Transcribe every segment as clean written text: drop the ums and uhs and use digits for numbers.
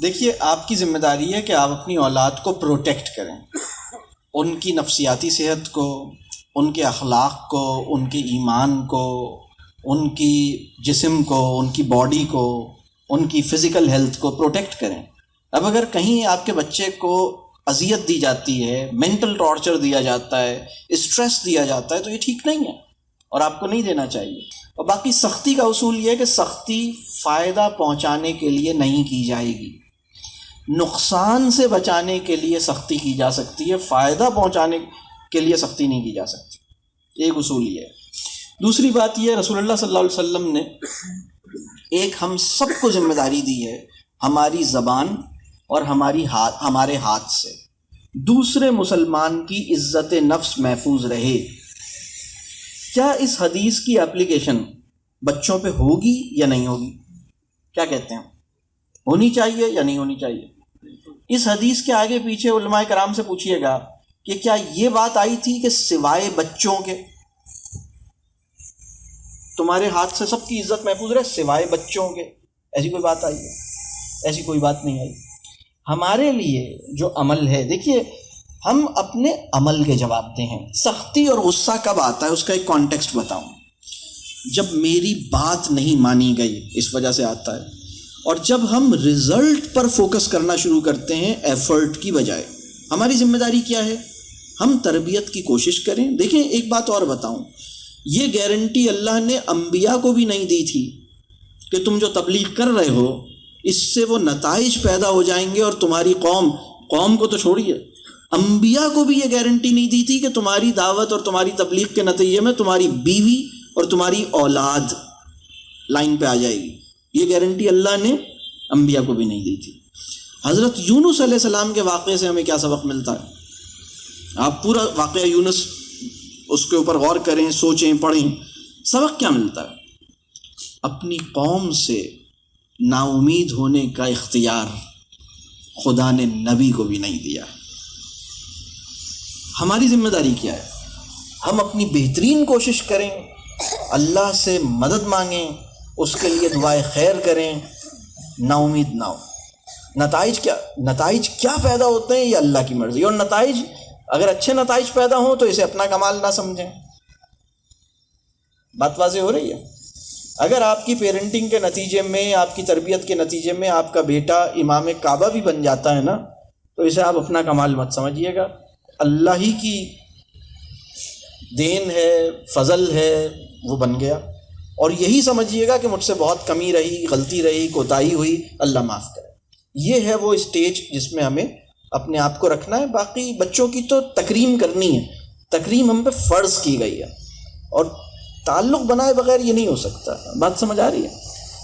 دیکھیے، آپ کی ذمہ داری ہے کہ آپ اپنی اولاد کو پروٹیکٹ کریں، ان کی نفسیاتی صحت کو، ان کے اخلاق کو، ان کے ایمان کو، ان کی جسم کو، ان کی باڈی کو، ان کی فزیکل ہیلتھ کو پروٹیکٹ کریں۔ اب اگر کہیں آپ کے بچے کو اذیت دی جاتی ہے، مینٹل ٹارچر دیا جاتا ہے، اسٹریس دیا جاتا ہے، تو یہ ٹھیک نہیں ہے اور آپ کو نہیں دینا چاہیے۔ اور باقی سختی کا اصول یہ ہے کہ سختی فائدہ پہنچانے کے لیے نہیں کی جائے گی، نقصان سے بچانے کے لیے سختی کی جا سکتی ہے، فائدہ پہنچانے کے لیے سختی نہیں کی جا سکتی۔ ایک اصول یہ ہے۔ دوسری بات یہ، رسول اللہ صلی اللہ علیہ وسلم نے ایک ہم سب کو ذمہ داری دی ہے، ہماری زبان اور ہمارے ہاتھ سے دوسرے مسلمان کی عزت نفس محفوظ رہے۔ کیا اس حدیث کی اپلیکیشن بچوں پہ ہوگی یا نہیں ہوگی؟ کیا کہتے ہیں، ہونی چاہیے یا نہیں ہونی چاہیے؟ اس حدیث کے آگے پیچھے علماء کرام سے پوچھیے گا کہ کیا یہ بات آئی تھی کہ سوائے بچوں کے تمہارے ہاتھ سے سب کی عزت محفوظ رہے سوائے بچوں کے؟ ایسی کوئی بات آئی ہے؟ ایسی کوئی بات نہیں آئی۔ ہمارے لیے جو عمل ہے، دیکھیے ہم اپنے عمل کے جواب دیں ہیں۔ سختی اور غصہ کب آتا ہے، اس کا ایک کانٹیکسٹ بتاؤں۔ جب میری بات نہیں مانی گئی اس وجہ سے آتا ہے، اور جب ہم رزلٹ پر فوکس کرنا شروع کرتے ہیں ایفرٹ کی بجائے۔ ہماری ذمہ داری کیا ہے؟ ہم تربیت کی کوشش کریں۔ دیکھیں ایک بات اور بتاؤں، یہ گارنٹی اللہ نے انبیاء کو بھی نہیں دی تھی کہ تم جو تبلیغ کر رہے ہو اس سے وہ نتائج پیدا ہو جائیں گے، اور تمہاری قوم کو تو چھوڑیے، انبیاء کو بھی یہ گارنٹی نہیں دی تھی کہ تمہاری دعوت اور تمہاری تبلیغ کے نتیجے میں تمہاری بیوی اور تمہاری اولاد لائن پہ آ جائے گی۔ یہ گارنٹی اللہ نے انبیاء کو بھی نہیں دی تھی۔ حضرت یونس علیہ السلام کے واقعے سے ہمیں کیا سبق ملتا ہے؟ آپ پورا واقعہ یونس اس کے اوپر غور کریں، سوچیں، پڑھیں۔ سبق کیا ملتا ہے؟ اپنی قوم سے نا امید ہونے کا اختیار خدا نے نبی کو بھی نہیں دیا۔ ہماری ذمہ داری کیا ہے؟ ہم اپنی بہترین کوشش کریں، اللہ سے مدد مانگیں، اس کے لیے دعائے خیر کریں، نا امید نہ ہو۔ نتائج کیا پیدا ہوتے ہیں یہ اللہ کی مرضی، اور نتائج اگر اچھے نتائج پیدا ہوں تو اسے اپنا کمال نہ سمجھیں۔ بات واضح ہو رہی ہے؟ اگر آپ کی پیرنٹنگ کے نتیجے میں، آپ کی تربیت کے نتیجے میں آپ کا بیٹا امام کعبہ بھی بن جاتا ہے نا، تو اسے آپ اپنا کمال مت سمجھیے گا، اللہ ہی کی دین ہے، فضل ہے، وہ بن گیا۔ اور یہی سمجھیے گا کہ مجھ سے بہت کمی رہی، غلطی رہی، کوتاہی ہوئی، اللہ معاف کرے۔ یہ ہے وہ اسٹیج جس میں ہمیں اپنے آپ کو رکھنا ہے۔ باقی بچوں کی تو تکریم کرنی ہے، تکریم ہم پہ فرض کی گئی ہے، اور تعلق بنائے بغیر یہ نہیں ہو سکتا۔ بات سمجھ آ رہی ہے؟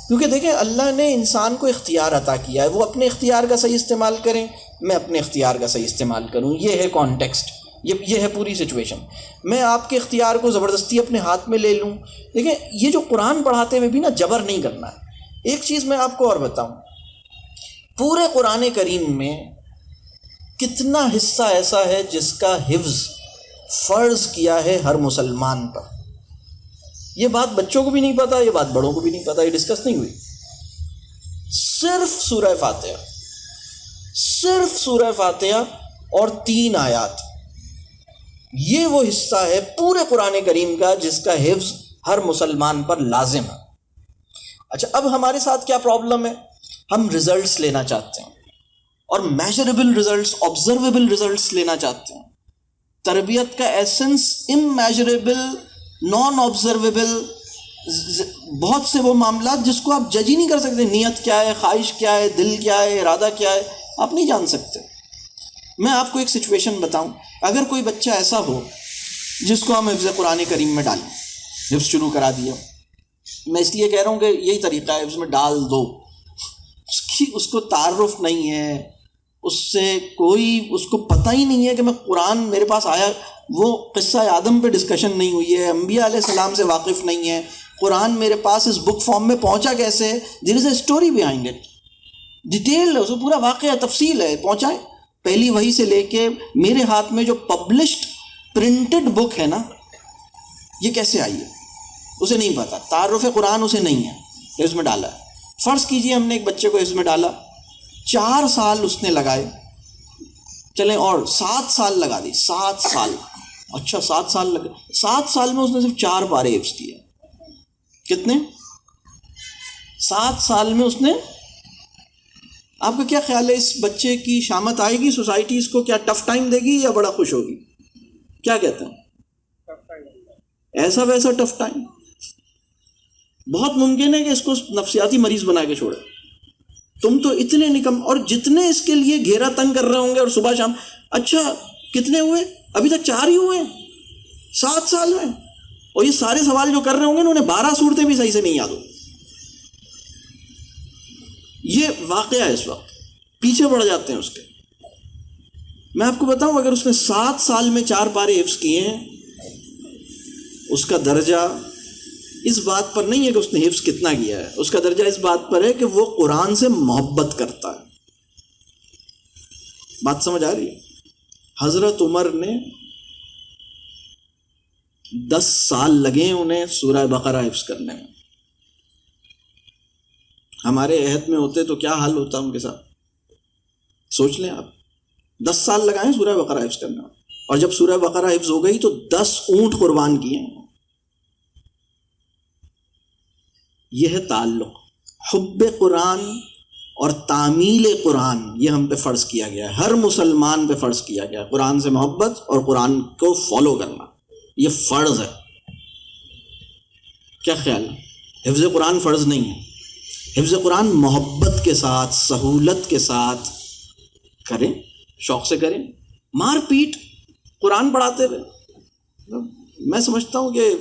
کیونکہ دیکھیں اللہ نے انسان کو اختیار عطا کیا ہے، وہ اپنے اختیار کا صحیح استعمال کریں، میں اپنے اختیار کا صحیح استعمال کروں۔ یہ ہے کانٹیکسٹ، یہ ہے پوری سچویشن۔ میں آپ کے اختیار کو زبردستی اپنے ہاتھ میں لے لوں۔ دیکھیں یہ جو قرآن پڑھاتے ہوئے بھی نا جبر نہیں کرنا ہے۔ ایک چیز میں آپ کو اور بتاؤں، پورے قرآن کریم میں کتنا حصہ ایسا ہے جس کا حفظ فرض کیا ہے ہر مسلمان پر؟ یہ بات بچوں کو بھی نہیں پتا، یہ بات بڑوں کو بھی نہیں پتا، یہ ڈسکس نہیں ہوئی۔ صرف سورہ فاتحہ، صرف سورہ فاتحہ اور 3 آیات، یہ وہ حصہ ہے پورے قرآن کریم کا جس کا حفظ ہر مسلمان پر لازم ہے۔ اچھا اب ہمارے ساتھ کیا پرابلم ہے؟ ہم ریزلٹس لینا چاہتے ہیں، اور میجریبل ریزلٹس، آبزرویبل ریزلٹس لینا چاہتے ہیں۔ تربیت کا ایسنس اممیجریبل، نان آبزرویبل، بہت سے وہ معاملات جس کو آپ جج ہی نہیں کر سکتے، نیت کیا ہے، خواہش کیا ہے، دل کیا ہے، ارادہ کیا ہے، آپ نہیں جان سکتے۔ میں آپ کو ایک سچویشن بتاؤں، اگر کوئی بچہ ایسا ہو جس کو ہم حفظ قرآن کریم میں ڈالیں، حفظ شروع کرا دیا، میں اس لیے کہہ رہا ہوں کہ یہی طریقہ ہے، حفظ میں ڈال دو، اس کو تعارف نہیں ہے، اس کو پتہ ہی نہیں ہے کہ میں قرآن میرے پاس آیا، وہ قصہ آدم پہ ڈسکشن نہیں ہوئی ہے، انبیاء علیہ السلام سے واقف نہیں ہے، قرآن میرے پاس اس بک فارم میں پہنچا کیسے؟ There is a story behind it, detail ہے، اس میں پورا واقعہ تفصیل ہے، پہنچائیں۔ پہلی وحی سے لے کے میرے ہاتھ میں جو پبلشڈ پرنٹڈ بک ہے نا، یہ کیسے آئی ہے اسے نہیں پتا، تعارف قرآن اسے نہیں ہے، حفظ میں ڈالا ہے۔ فرض کیجئے ہم نے ایک بچے کو حفظ میں ڈالا، 4 سال اس نے لگائے، چلیں اور 7 سال لگا دی، 7 سال، اچھا 7 سال لگے، 7 سال میں اس نے صرف 4 پارے حفظ کیے. کتنے؟ 7 سال میں اس نے. آپ کا کیا خیال ہے اس بچے کی شامت آئے گی؟ سوسائٹی اس کو کیا ٹف ٹائم دے گی یا بڑا خوش ہوگی؟ کیا کہتے ہیں؟ ایسا ویسا ٹف ٹائم. بہت ممکن ہے کہ اس کو نفسیاتی مریض بنا کے چھوڑے. تم تو اتنے نکم، اور جتنے اس کے لیے گھیرا تنگ کر رہے ہوں گے اور صبح شام. اچھا کتنے ہوئے؟ ابھی تک 4 ہی ہوئے 7 سال میں. اور یہ سارے سوال جو کر رہے ہوں گے انہیں 12 صورتیں بھی صحیح سے نہیں یاد ہو. یہ واقعہ ہے اس وقت، پیچھے پڑ جاتے ہیں اس کے. میں آپ کو بتاؤں، اگر اس نے 7 سال میں 4 پارے حفظ کیے ہیں، اس کا درجہ اس بات پر نہیں ہے کہ اس نے حفظ کتنا کیا ہے، اس کا درجہ اس بات پر ہے کہ وہ قرآن سے محبت کرتا ہے. بات سمجھ آ رہی ہے؟ حضرت عمر نے 10 سال لگے انہیں سورہ بقرہ حفظ کرنے میں. ہمارے عہد میں ہوتے تو کیا حال ہوتا ان کے ساتھ، سوچ لیں آپ. 10 سال لگائیں سورہ بقرہ حفظ کرنے میں، اور جب سورہ بقرہ حفظ ہو گئی تو 10 اونٹ قربان کیے. یہ ہے تعلق. حب قرآن اور تعمیل قرآن یہ ہم پہ فرض کیا گیا ہے، ہر مسلمان پہ فرض کیا گیا ہے. قرآن سے محبت اور قرآن کو فالو کرنا یہ فرض ہے. کیا خیال ہے؟ حفظ قرآن فرض نہیں ہے. حفظ قرآن محبت کے ساتھ، سہولت کے ساتھ کریں، شوق سے کریں. مار پیٹ قرآن پڑھاتے ہوئے میں سمجھتا ہوں کہ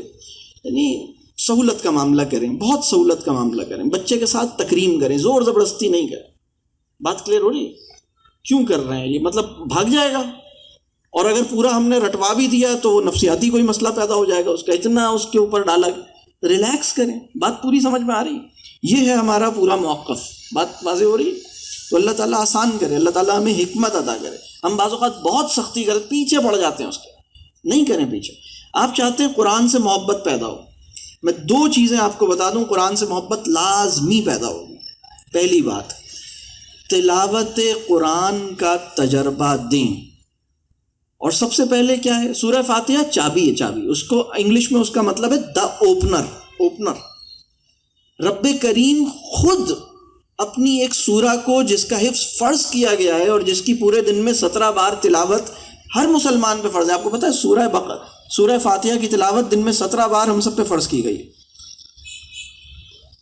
یعنی سہولت کا معاملہ کریں، بہت سہولت کا معاملہ کریں. بچے کے ساتھ تکریم کریں، زور زبردستی نہیں کریں. بات کلیئر ہو رہی ہے؟ کیوں کر رہے ہیں یہ؟ مطلب بھاگ جائے گا، اور اگر پورا ہم نے رٹوا بھی دیا تو نفسیاتی کوئی مسئلہ پیدا ہو جائے گا اس کا. اتنا اس کے اوپر ڈالا. ریلیکس کریں. بات پوری سمجھ میں آ رہی؟ یہ ہے ہمارا پورا موقف. بات واضح ہو رہی ہے؟ تو اللہ تعالیٰ آسان کرے، اللہ تعالیٰ ہمیں حکمت عطا کرے. ہم بعض اوقات بہت سختی کرتے، پیچھے پڑ جاتے ہیں اس کے. نہیں کریں پیچھے. آپ چاہتے ہیں قرآن سے محبت پیدا ہو، میں 2 چیزیں آپ کو بتا دوں قرآن سے محبت لازمی پیدا ہوگی. پہلی بات، تلاوت قرآن کا تجربہ دیں. اور سب سے پہلے کیا ہے؟ سورہ فاتحہ چابی ہے. چابی اس کو انگلش میں اس کا مطلب ہے دا اوپنر. رب کریم خود اپنی ایک سورہ کو جس کا حفظ فرض کیا گیا ہے اور جس کی پورے دن میں 17 بار تلاوت ہر مسلمان پہ فرض ہے. آپ کو پتہ ہے سورہ فاتحہ کی تلاوت دن میں 17 بار ہم سب پہ فرض کی گئی.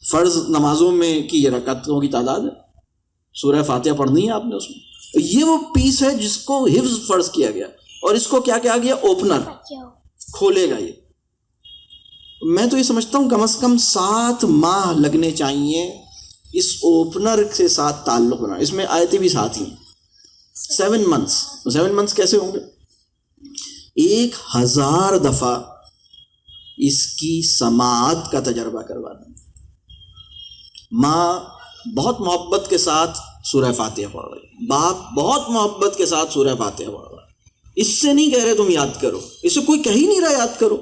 فرض نمازوں میں کی یہ رکعتوں کی تعداد ہے. سورہ فاتحہ پڑھنی ہے آپ نے اس میں. یہ وہ پیس ہے جس کو حفظ فرض کیا گیا، اور اس کو کیا کہا گیا؟ اوپنر. کھولے گا. یہ میں تو یہ سمجھتا ہوں کم از کم 7 ماہ لگنے چاہیے اس اوپنر کے ساتھ تعلق بنا. اس میں آیتیں بھی ساتھ ہی 7 منتھس. 7 منتھس کیسے ہوں گے؟ 1000 دفعہ اس کی سماعت کا تجربہ کروا دیں. ماں بہت محبت کے ساتھ سورہ فاتحہ پڑھ رہی، باپ بہت محبت کے ساتھ سورہ فاتحہ پڑھ رہا. اس سے نہیں کہہ رہے تم یاد کرو، اسے کوئی کہہ ہی نہیں رہا یاد کرو.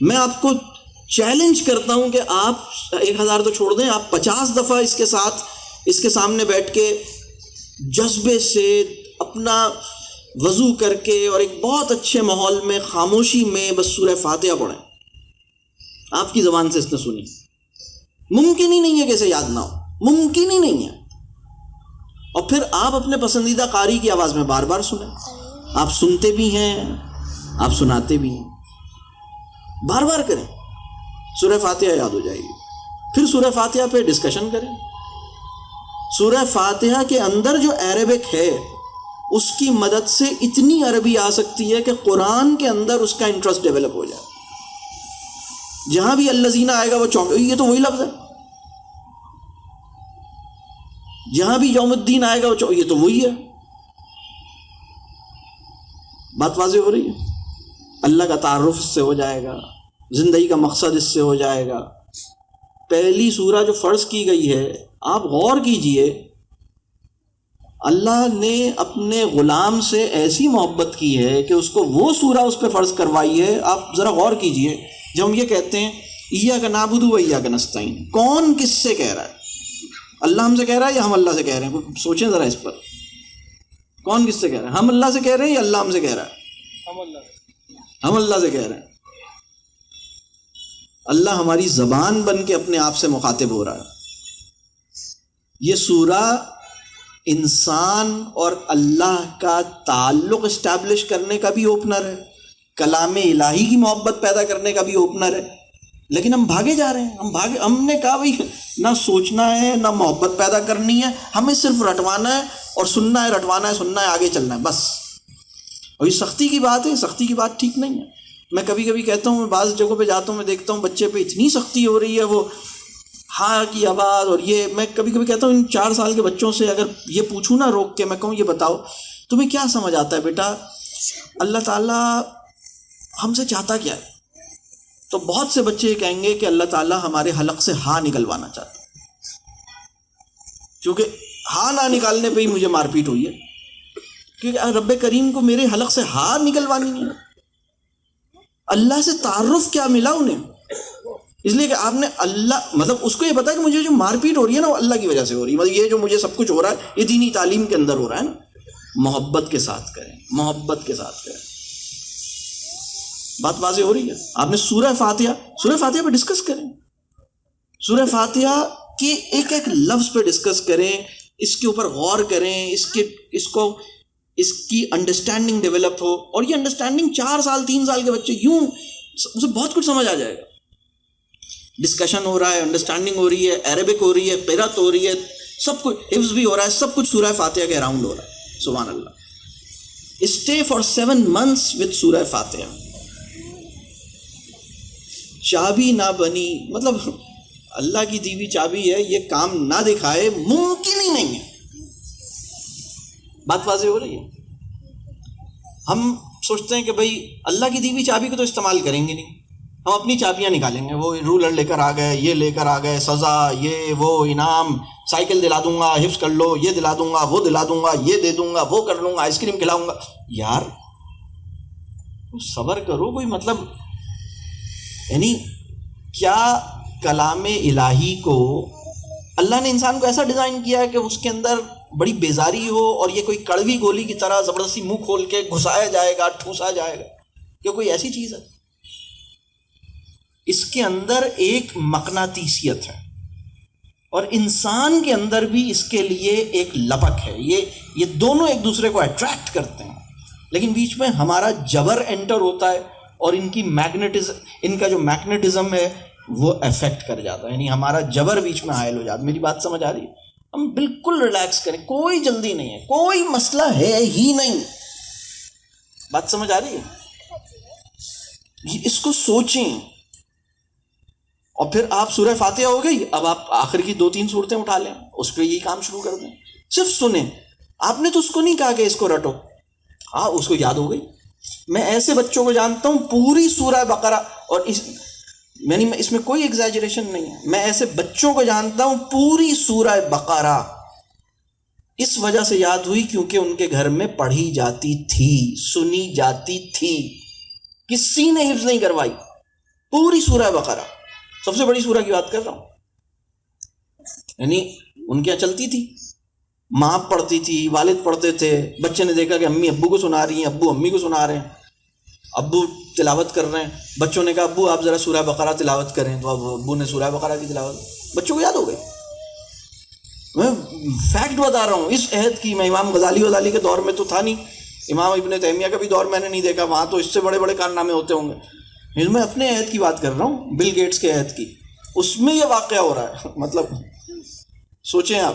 میں آپ کو چیلنج کرتا ہوں کہ آپ 1000 تو چھوڑ دیں، آپ 50 دفعہ اس کے ساتھ اس کے سامنے بیٹھ کے جذبے سے اپنا وضو کر کے اور ایک بہت اچھے ماحول میں خاموشی میں بس سورہ فاتحہ پڑھیں. آپ کی زبان سے اس نے سنی. ممکن ہی نہیں ہے کہ اسے یاد نہ ہو، ممکن ہی نہیں ہے. اور پھر آپ اپنے پسندیدہ قاری کی آواز میں بار بار سنیں. آپ سنتے بھی ہیں، آپ سناتے بھی ہیں. بار بار کریں، سورہ فاتحہ یاد ہو جائے گی. پھر سورہ فاتحہ پہ ڈسکشن کریں. سورہ فاتحہ کے اندر جو عربک ہے اس کی مدد سے اتنی عربی آ سکتی ہے کہ قرآن کے اندر اس کا انٹرسٹ ڈیولپ ہو جائے. جہاں بھی الذین آئے گا وہ یہ تو وہی لفظ ہے. جہاں بھی یوم الدین آئے گا وہ یہ تو وہی ہے. بات واضح ہو رہی ہے؟ اللہ کا تعارف اس سے ہو جائے گا، زندگی کا مقصد اس سے ہو جائے گا. پہلی سورہ جو فرض کی گئی ہے، آپ غور کیجئے، اللہ نے اپنے غلام سے ایسی محبت کی ہے کہ اس کو وہ سورہ اس پہ فرض کروائی ہے. آپ ذرا غور کیجئے، جب ہم یہ کہتے ہیں ایاک نعبد و ایاک نستعین، کون کس سے کہہ رہا ہے؟ اللہ ہم سے کہہ رہا ہے یا ہم اللہ سے کہہ رہے ہیں؟ سوچیں ذرا اس پر، کون کس سے کہہ رہا ہے؟ ہم اللہ سے کہہ رہے ہیں یا اللہ ہم سے کہہ رہا ہے؟ ہم اللہ سے کہہ رہے ہیں. اللہ ہماری زبان بن کے اپنے آپ سے مخاطب ہو رہا ہے. یہ سورہ انسان اور اللہ کا تعلق اسٹیبلش کرنے کا بھی اوپنر ہے، کلام الہی کی محبت پیدا کرنے کا بھی اوپنر ہے. لیکن ہم بھاگے جا رہے ہیں، ہم نے کہا بھائی نہ سوچنا ہے نہ محبت پیدا کرنی ہے، ہمیں صرف رٹوانا ہے اور سننا ہے، رٹوانا ہے، سننا ہے، آگے چلنا ہے بس. اور یہ سختی کی بات ہے، سختی کی بات ٹھیک نہیں ہے. میں کبھی کبھی کہتا ہوں، میں بعض جگہوں پہ جاتا ہوں، میں دیکھتا ہوں بچے پہ اتنی سختی ہو رہی ہے، وہ ہاں کی آواز. اور یہ میں کبھی کبھی کہتا ہوں ان 4 سال کے بچوں سے اگر یہ پوچھوں نا روک کے، میں کہوں یہ بتاؤ تمہیں کیا سمجھ آتا ہے بیٹا، اللہ تعالیٰ ہم سے چاہتا کیا ہے؟ تو بہت سے بچے یہ کہیں گے کہ اللہ تعالیٰ ہمارے حلق سے ہاں نکلوانا چاہتا ہے، کیونکہ ہاں نہ نکالنے پہ ہی مجھے مار پیٹ ہوئی ہے، کیونکہ رب کریم کو میرے حلق سے ہاں نکلوانی نہیں ہے. اللہ سے تعارف کیا ملا انہیں؟ اس لیے کہ آپ نے اللہ، مطلب اس کو یہ پتا ہے کہ مجھے جو مار پیٹ ہو رہی ہے نا وہ اللہ کی وجہ سے ہو رہی ہے. مطلب یہ جو مجھے سب کچھ ہو رہا ہے یہ دینی تعلیم کے اندر ہو رہا ہے نا. محبت کے ساتھ کریں، محبت کے ساتھ کریں. بات واضح ہو رہی ہے؟ آپ نے سورہ فاتحہ پہ ڈسکس کریں، سورہ فاتحہ کے ایک ایک لفظ پہ ڈسکس کریں، اس کے اوپر غور کریں، اس کی انڈرسٹینڈنگ ڈیولپ ہو. اور یہ انڈرسٹینڈنگ 4 سال 3 سال کے بچے یوں اسے بہت کچھ سمجھ آ جائے گا. ڈسکشن ہو رہا ہے، انڈرسٹینڈنگ ہو رہی ہے، عربک ہو رہی ہے، قرات ہو رہی ہے، سب کچھ حفظ بھی ہو رہا ہے، سب کچھ سورہ فاتحہ کے اراؤنڈ ہو رہا ہے. سبحان اللہ. اسٹے فار 7 months وتھ سورہ فاتحہ. چابی نہ بنی، مطلب اللہ کی دی ہوئی چابی ہے، یہ کام نہ دکھائے ممکن ہی نہیں ہے. بات واضح ہو رہی ہے؟ ہم سوچتے ہیں کہ بھائی اللہ کی دی ہوئی چابی کو تو استعمال کریں گے نہیں، ہم اپنی چابیاں نکالیں گے. وہ رولر لے کر آ گئے، یہ لے کر آ گئے، سزا، یہ وہ انعام، سائیکل دلا دوں گا، حفظ کر لو، یہ دلا دوں گا، وہ دلا دوں گا، یہ دے دوں گا، وہ کر لوں گا، آئس کریم کھلاؤں گا. یار صبر کرو. کوئی مطلب یعنی کیا کلام الہی کو اللہ نے انسان کو ایسا ڈیزائن کیا ہے کہ اس کے اندر بڑی بیزاری ہو اور یہ کوئی کڑوی گولی کی طرح زبردستی منہ کھول کے گھسایا جائے گا، ٹھوسا جائے گا؟ کیا کوئی ایسی چیز ہے؟ اس کے اندر ایک مقناطیسیت ہے اور انسان کے اندر بھی اس کے لیے ایک لپک ہے. یہ دونوں ایک دوسرے کو اٹریکٹ کرتے ہیں، لیکن بیچ میں ہمارا جبر انٹر ہوتا ہے اور ان کا جو میگنیٹزم ہے وہ افیکٹ کر جاتا ہے، یعنی ہمارا جبر بیچ میں حائل ہو جاتا ہے. میری بات سمجھ آ رہی ہے؟ ہم بالکل ریلیکس کریں، کوئی جلدی نہیں ہے، کوئی مسئلہ ہے ہی نہیں. بات سمجھ آ رہی ہے؟ اس کو سوچیں. اور پھر آپ سورہ فاتحہ ہو گئی، اب آپ آخر کی 2-3 صورتیں اٹھا لیں، اس پہ یہی کام شروع کر دیں. صرف سنیں. آپ نے تو اس کو نہیں کہا کہ اس کو رٹو، ہاں اس کو یاد ہو گئی. میں ایسے بچوں کو جانتا ہوں پوری سورہ بقرہ، اور اس میں کوئی ایگزیجریشن نہیں ہے، میں ایسے بچوں کو جانتا ہوں پوری سورہ بقرہ اس وجہ سے یاد ہوئی کیونکہ ان کے گھر میں پڑھی جاتی تھی، سنی جاتی تھی، کسی نے حفظ نہیں کروائی. پوری سورہ بقرہ، سب سے بڑی سورہ کی بات کر رہا ہوں. یعنی ان کے یہاں چلتی تھی، ماں پڑھتی تھی، والد پڑھتے تھے، بچے نے دیکھا کہ امی ابو کو سنا رہی ہیں، ابو امی کو سنا رہے ہیں، ابو تلاوت کر رہے ہیں، بچوں نے کہا ابو آپ ذرا سورہ بقرہ تلاوت کریں، تو اب ابو نے سورہ بقرہ کی تلاوت، بچوں کو یاد ہو گئی. میں فیکٹ بتا رہا ہوں اس عہد کی. میں امام غزالی کے دور میں تو تھا نہیں، امام ابن تیمیہ کا بھی دور میں نے نہیں دیکھا، وہاں تو اس سے بڑے بڑے کارنامے ہوتے ہوں گے. میں اپنے عہد کی بات کر رہا ہوں، بل گیٹس کے عہد کی. اس میں یہ واقعہ ہو رہا ہے. مطلب سوچیں آپ.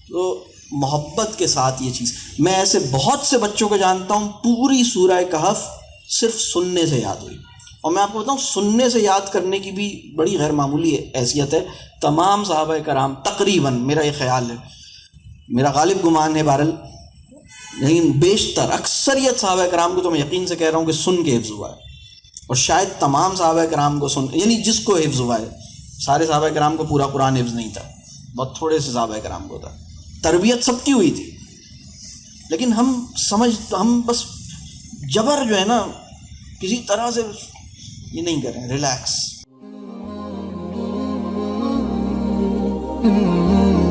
تو محبت کے ساتھ یہ چیز، میں ایسے بہت سے بچوں کو جانتا ہوں پوری سورہ کہف صرف سننے سے یاد ہوئی. اور میں آپ کو بتاؤں سننے سے یاد کرنے کی بھی بڑی غیر معمولی حیثیت ہے. تمام صحابہ کرام تقریباً، میرا یہ خیال ہے، میرا غالب گمان ہے بہرحال، لیکن بیشتر اکثریت صحابہ کرام کو تو میں یقین سے کہہ رہا ہوں کہ سن کے حفظ ہوا ہے. اور شاید تمام صحابہ کرام کو یعنی جس کو حفظ ہوا ہے. سارے صحابہ کرام کو پورا قرآن حفظ نہیں تھا، بہت تھوڑے سے صحابہ کرام کو تھا. تربیت سب کی ہوئی تھی، لیکن ہم بس جبر جو ہے نا کسی طرح سے یہ نہیں کریں. ریلیکس. mm-hmm.